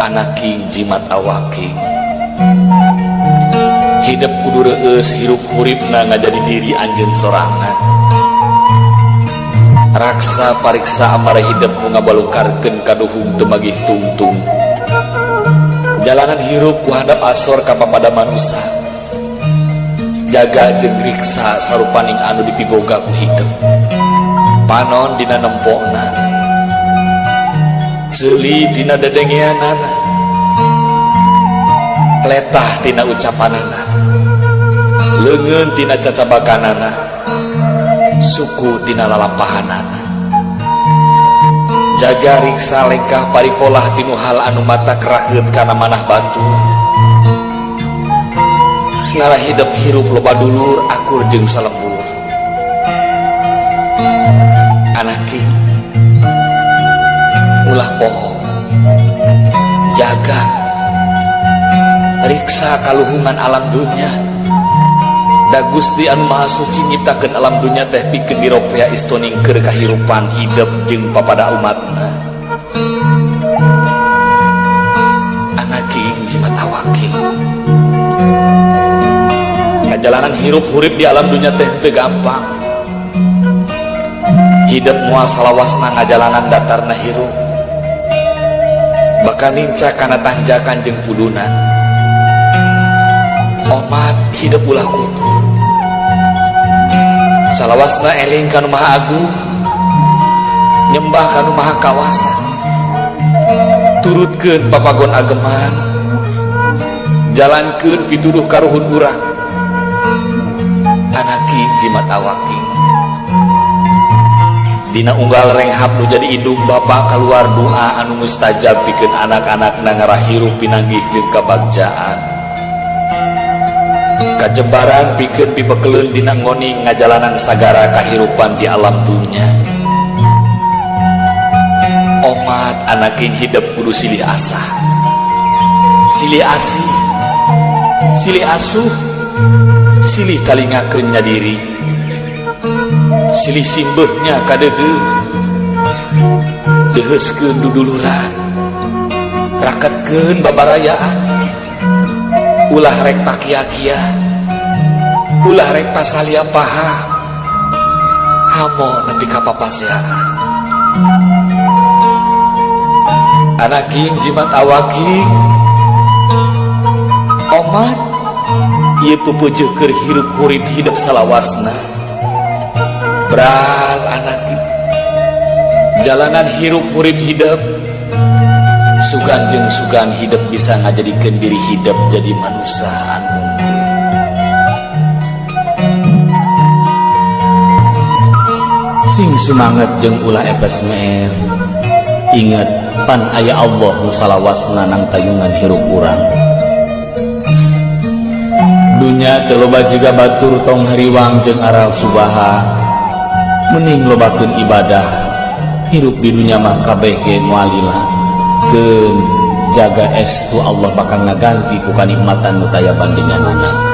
anak king jimat awaki hidup kudu reueus hirup huripna ngajadi diri anjeun sorangan raksa pariksa amara hidup nu ngabalukarkeun kaduhung teu magih tungtung jalanan hirup ku handap asor ka papada manusia jaga jeung riksa sarupaning anu dipiboga ku hidup panon dina nempona ceuli dina dedengeanana letah tina ucapanana leungeun tina cacabakanana suku tina lalampahanana jaga riksa lengkah paripolah tinu hal anu mata keraheut kana manah batur ngarah hidup hirup loba dulur akur jeung salembur anaki ulah poho jaga riksa kaluhungan alam dunya da Gusti anu Maha Suci nyiptakeun alam dunya teh pikeun diropea istoningkeun kahirupan hidup jeung papada umatna anaki jimat awaki ngajalanan hirup hurip di alam dunya teh teu gampang hidup moal salawasna ngajalanan datarna hirup bakal nincak kana tanjakan jeung pudunan omat hidup ulah kutur salawasna eling kanu Maha Agung nyembah kanu Maha Kawasa turutkeun papagon ageman jalankeun pituduh karuhun urang anaki jimat awaki dina unggal renghap nu jadi indung bapa keluar doa anu mustajab pikeun anak-anak ngarah hirup pinanggih jeung kabagjaan kajebaran pikeun pipekeleun dina ngoni ngajalanan sagara kahirupan di alam dunya omat anakin hidup kudu silih asah silih asih silih asuh silih talingakeun nya diri silih simbeuhnya kadeudeuh deheuskeun duduluran raketkeun babarayaan ulah rek pakia-kia ulah rek pasalia paham hamo nepi ka papaseaan anaking jimat awaki omat ieu pupujuh keur hirup hurip hidup salawasna bral anaki jalanan hirup hurip hidup sugan jeung sugan hidup bisa ngajadikeun diri hidup jadi manusia anu sing sumanget jeung ulah epes meer inget pan aya Allah nu salawasna nang tayungan hirup urang dunya teu loba jiga batur tong hariwang jeung aral subaha mending lobakeun ibadah hirup di dunya mah kabeh ge moalilah keun jaga estu Allah bakal ngaganti ku kanikmatan nu taya bandinganana